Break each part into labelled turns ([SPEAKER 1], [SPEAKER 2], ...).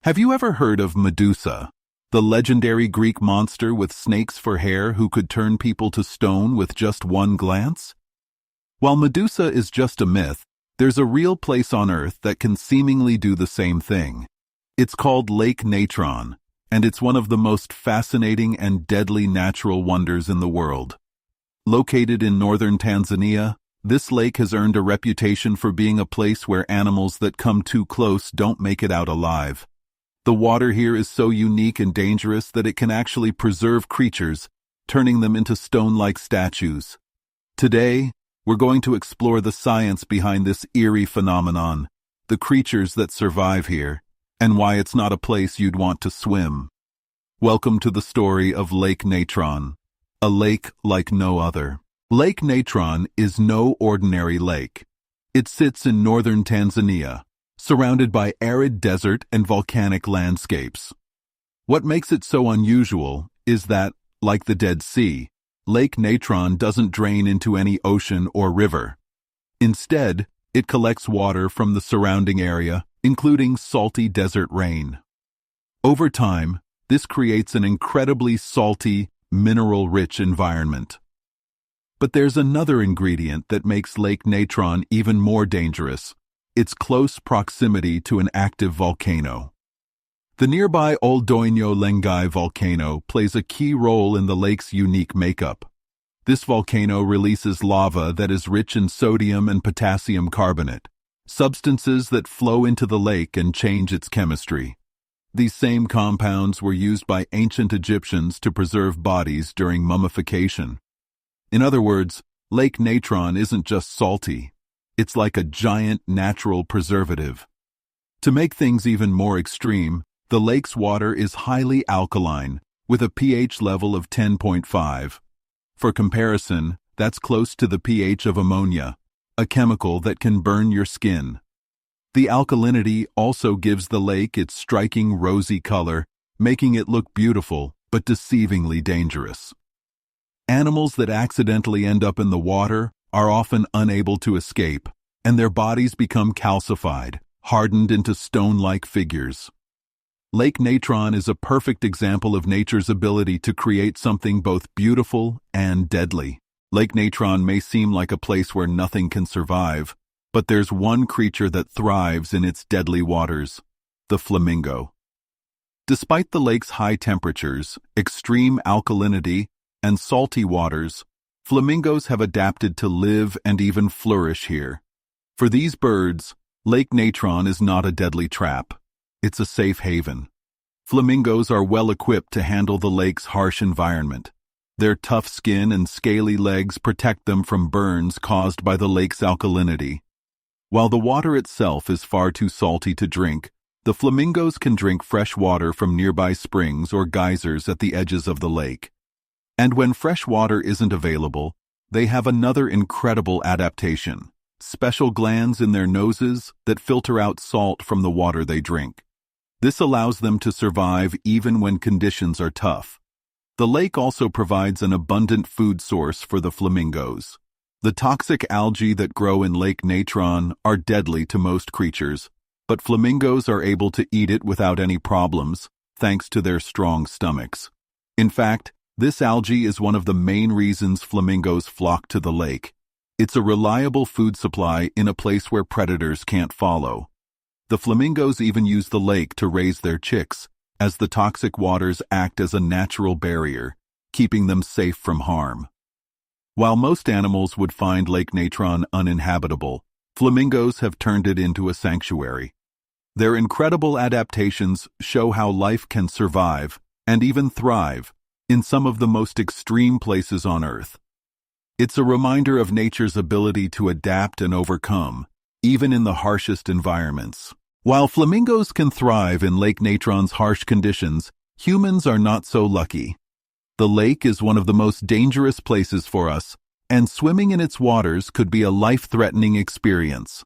[SPEAKER 1] Have you ever heard of Medusa, the legendary Greek monster with snakes for hair who could turn people to stone with just one glance? While Medusa is just a myth, there's a real place on Earth that can seemingly do the same thing. It's called Lake Natron, and it's one of the most fascinating and deadly natural wonders in the world. Located in northern Tanzania, this lake has earned a reputation for being a place where animals that come too close don't make it out alive. The water here is so unique and dangerous that it can actually preserve creatures, turning them into stone-like statues. Today, we're going to explore the science behind this eerie phenomenon, the creatures that survive here, and why it's not a place you'd want to swim. Welcome to the story of Lake Natron, a lake like no other. Lake Natron is no ordinary lake. It sits in northern Tanzania, surrounded by arid desert and volcanic landscapes. What makes it so unusual is that, like the Dead Sea, Lake Natron doesn't drain into any ocean or river. Instead, it collects water from the surrounding area, including salty desert rain. Over time, this creates an incredibly salty, mineral-rich environment. But there's another ingredient that makes Lake Natron even more dangerous: its close proximity to an active volcano. The nearby Oldoinyo Lengai volcano plays a key role in the lake's unique makeup. This volcano releases lava that is rich in sodium and potassium carbonate, substances that flow into the lake and change its chemistry. These same compounds were used by ancient Egyptians to preserve bodies during mummification. In other words, Lake Natron isn't just salty. It's like a giant natural preservative. To make things even more extreme, the lake's water is highly alkaline, with a pH level of 10.5. For comparison, that's close to the pH of ammonia, a chemical that can burn your skin. The alkalinity also gives the lake its striking rosy color, making it look beautiful but deceivingly dangerous. Animals that accidentally end up in the water are often unable to escape, and their bodies become calcified, hardened into stone-like figures. Lake Natron is a perfect example of nature's ability to create something both beautiful and deadly. Lake Natron may seem like a place where nothing can survive, but there's one creature that thrives in its deadly waters: the flamingo. Despite the lake's high temperatures, extreme alkalinity, and salty waters, flamingos have adapted to live and even flourish here. For these birds, Lake Natron is not a deadly trap. It's a safe haven. Flamingos are well equipped to handle the lake's harsh environment. Their tough skin and scaly legs protect them from burns caused by the lake's alkalinity. While the water itself is far too salty to drink, the flamingos can drink fresh water from nearby springs or geysers at the edges of the lake. And when fresh water isn't available, they have another incredible adaptation: special glands in their noses that filter out salt from the water they drink. This allows them to survive even when conditions are tough. The lake also provides an abundant food source for the flamingos. The toxic algae that grow in Lake Natron are deadly to most creatures, but flamingos are able to eat it without any problems, thanks to their strong stomachs. In fact, this algae is one of the main reasons flamingos flock to the lake. It's a reliable food supply in a place where predators can't follow. The flamingos even use the lake to raise their chicks, as the toxic waters act as a natural barrier, keeping them safe from harm. While most animals would find Lake Natron uninhabitable, flamingos have turned it into a sanctuary. Their incredible adaptations show how life can survive, and even thrive, in some of the most extreme places on Earth. It's a reminder of nature's ability to adapt and overcome, even in the harshest environments. While flamingos can thrive in Lake Natron's harsh conditions, humans are not so lucky. The lake is one of the most dangerous places for us, and swimming in its waters could be a life-threatening experience.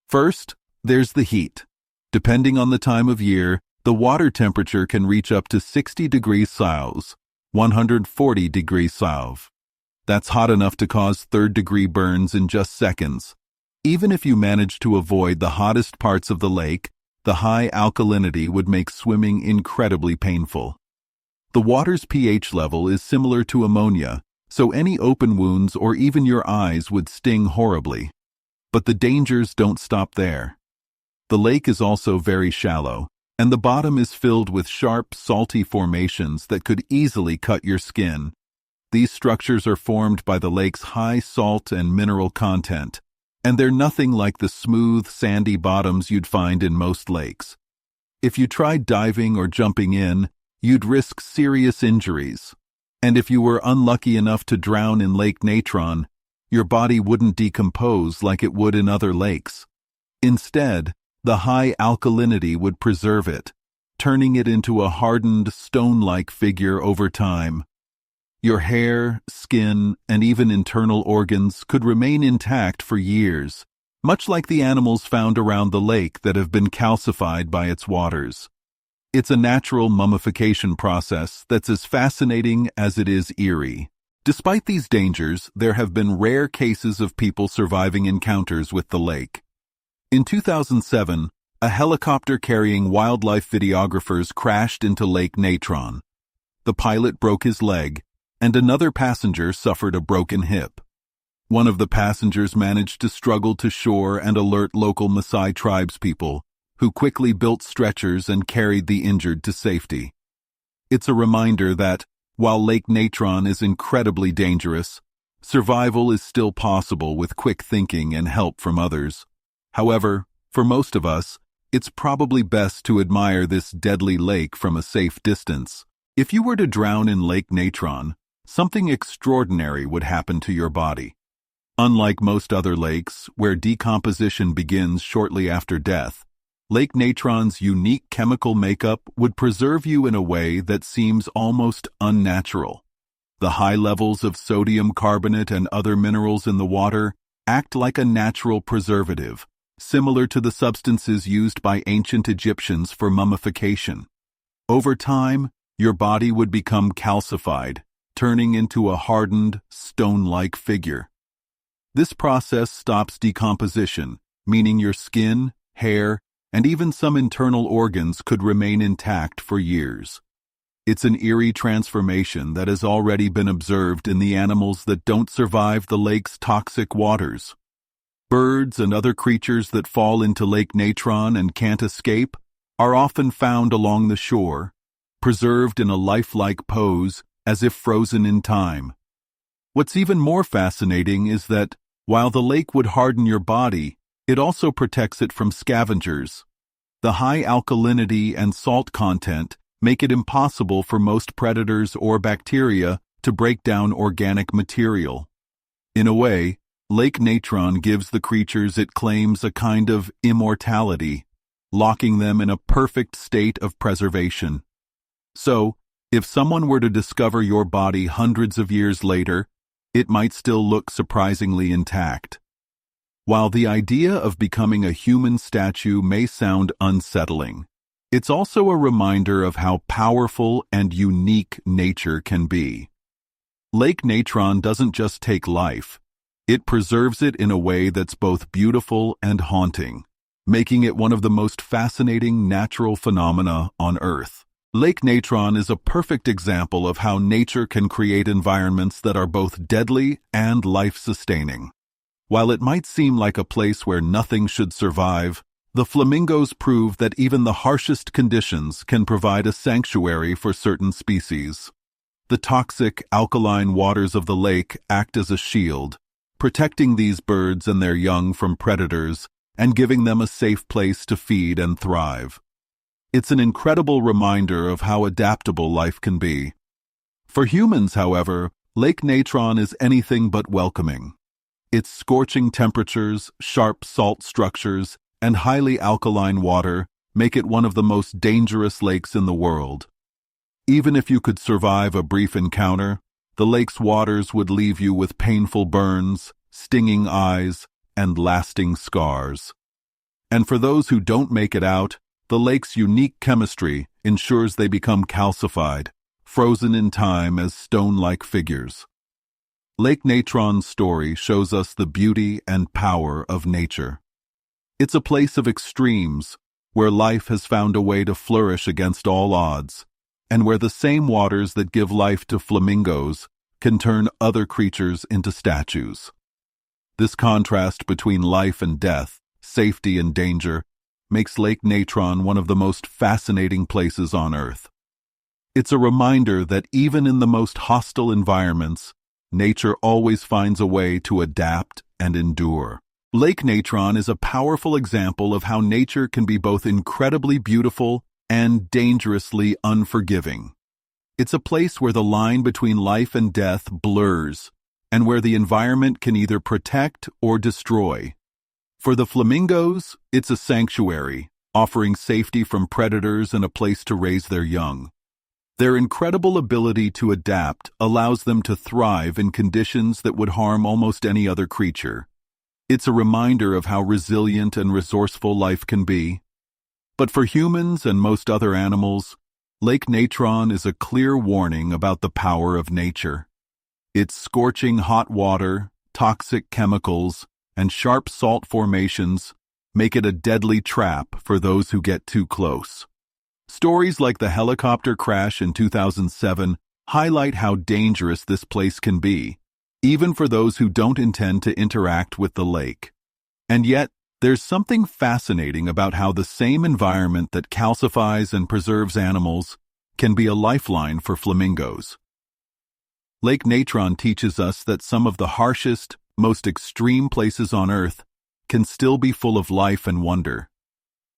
[SPEAKER 1] First, there's the heat. Depending on the time of year, the water temperature can reach up to 60 degrees Celsius, 140 degrees Celsius. That's hot enough to cause third-degree burns in just seconds. Even if you manage to avoid the hottest parts of the lake, The high alkalinity would make swimming incredibly painful. The water's pH level is similar to ammonia, so any open wounds or even your eyes would sting horribly. But the dangers don't stop there. The lake is also very shallow, and the bottom is filled with sharp, salty formations that could easily cut your skin. These structures are formed by the lake's high salt and mineral content, and they're nothing like the smooth, sandy bottoms you'd find in most lakes. If you tried diving or jumping in, you'd risk serious injuries. And if you were unlucky enough to drown in Lake Natron, your body wouldn't decompose like it would in other lakes. Instead, the high alkalinity would preserve it, turning it into a hardened, stone-like figure over time. Your hair, skin, and even internal organs could remain intact for years, much like the animals found around the lake that have been calcified by its waters. It's a natural mummification process that's as fascinating as it is eerie. Despite these dangers, there have been rare cases of people surviving encounters with the lake. In 2007, a helicopter carrying wildlife videographers crashed into Lake Natron. The pilot broke his leg, and another passenger suffered a broken hip. One of the passengers managed to struggle to shore and alert local Maasai tribespeople, who quickly built stretchers and carried the injured to safety. It's a reminder that, while Lake Natron is incredibly dangerous, survival is still possible with quick thinking and help from others. However, for most of us, it's probably best to admire this deadly lake from a safe distance. If you were to drown in Lake Natron, something extraordinary would happen to your body. Unlike most other lakes, where decomposition begins shortly after death, Lake Natron's unique chemical makeup would preserve you in a way that seems almost unnatural. The high levels of sodium carbonate and other minerals in the water act like a natural preservative, similar to the substances used by ancient Egyptians for mummification. Over time, your body would become calcified, turning into a hardened, stone-like figure. This process stops decomposition, meaning your skin, hair, and even some internal organs could remain intact for years. It's an eerie transformation that has already been observed in the animals that don't survive the lake's toxic waters. Birds and other creatures that fall into Lake Natron and can't escape are often found along the shore, preserved in a lifelike pose as if frozen in time. What's even more fascinating is that, while the lake would harden your body, it also protects it from scavengers. The high alkalinity and salt content make it impossible for most predators or bacteria to break down organic material. In a way, Lake Natron gives the creatures it claims a kind of immortality, locking them in a perfect state of preservation. So, if someone were to discover your body hundreds of years later, it might still look surprisingly intact. While the idea of becoming a human statue may sound unsettling, it's also a reminder of how powerful and unique nature can be. Lake Natron doesn't just take life, it preserves it in a way that's both beautiful and haunting, making it one of the most fascinating natural phenomena on Earth. Lake Natron is a perfect example of how nature can create environments that are both deadly and life-sustaining. While it might seem like a place where nothing should survive, the flamingos prove that even the harshest conditions can provide a sanctuary for certain species. The toxic, alkaline waters of the lake act as a shield, protecting these birds and their young from predators and giving them a safe place to feed and thrive. It's an incredible reminder of how adaptable life can be. For humans, however, Lake Natron is anything but welcoming. Its scorching temperatures, sharp salt structures, and highly alkaline water make it one of the most dangerous lakes in the world. Even if you could survive a brief encounter, the lake's waters would leave you with painful burns, stinging eyes, and lasting scars. And for those who don't make it out, the lake's unique chemistry ensures they become calcified, frozen in time as stone-like figures. Lake Natron's story shows us the beauty and power of nature. It's a place of extremes, where life has found a way to flourish against all odds, and where the same waters that give life to flamingos can turn other creatures into statues. This contrast between life and death, safety and danger, makes Lake Natron one of the most fascinating places on Earth. It's a reminder that even in the most hostile environments, nature always finds a way to adapt and endure. Lake Natron is a powerful example of how nature can be both incredibly beautiful and dangerously unforgiving. It's a place where the line between life and death blurs, and where the environment can either protect or destroy. For the flamingos, it's a sanctuary, offering safety from predators and a place to raise their young. Their incredible ability to adapt allows them to thrive in conditions that would harm almost any other creature. It's a reminder of how resilient and resourceful life can be. But for humans and most other animals, Lake Natron is a clear warning about the power of nature. Its scorching hot water, toxic chemicals, and sharp salt formations make it a deadly trap for those who get too close. Stories like the helicopter crash in 2007 highlight how dangerous this place can be, even for those who don't intend to interact with the lake. And yet, there's something fascinating about how the same environment that calcifies and preserves animals can be a lifeline for flamingos. Lake Natron teaches us that some of the harshest, most extreme places on Earth can still be full of life and wonder.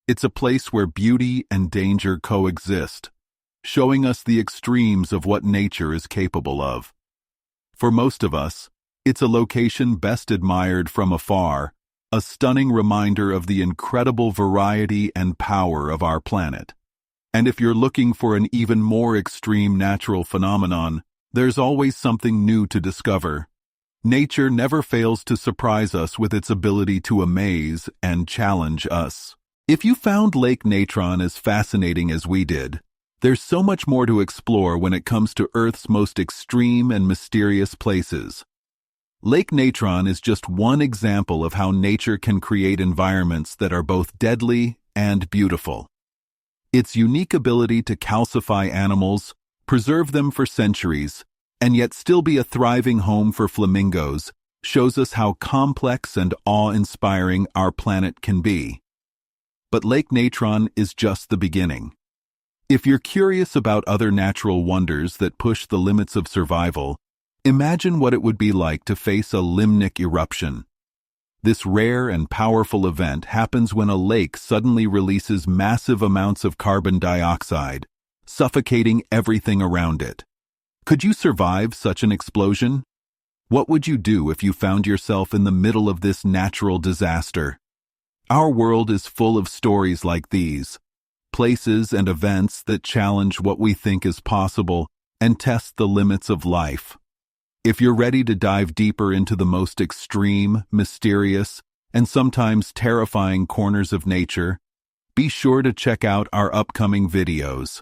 [SPEAKER 1] It's a place where beauty and danger coexist, showing us the extremes of what nature is capable of. For most of us, it's a location best admired from afar, a stunning reminder of the incredible variety and power of our planet. And if you're looking for an even more extreme natural phenomenon, there's always something new to discover. Nature never fails to surprise us with its ability to amaze and challenge us. If you found Lake Natron as fascinating as we did, there's so much more to explore when it comes to Earth's most extreme and mysterious places. Lake Natron is just one example of how nature can create environments that are both deadly and beautiful. Its unique ability to calcify animals, preserve them for centuries, and yet still be a thriving home for flamingos shows us how complex and awe-inspiring our planet can be. But Lake Natron is just the beginning. If you're curious about other natural wonders that push the limits of survival, imagine what it would be like to face a limnic eruption. This rare and powerful event happens when a lake suddenly releases massive amounts of carbon dioxide, suffocating everything around it. Could you survive such an explosion? What would you do if you found yourself in the middle of this natural disaster? Our world is full of stories like these, places and events that challenge what we think is possible and test the limits of life. If you're ready to dive deeper into the most extreme, mysterious, and sometimes terrifying corners of nature, be sure to check out our upcoming videos.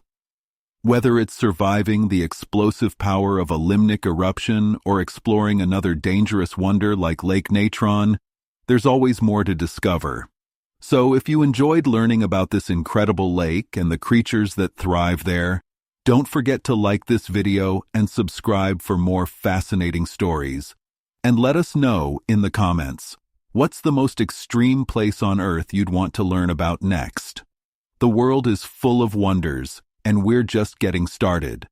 [SPEAKER 1] Whether it's surviving the explosive power of a limnic eruption or exploring another dangerous wonder like Lake Natron, there's always more to discover. So if you enjoyed learning about this incredible lake and the creatures that thrive there, don't forget to like this video and subscribe for more fascinating stories. And let us know in the comments, what's the most extreme place on Earth you'd want to learn about next? The world is full of wonders, and we're just getting started.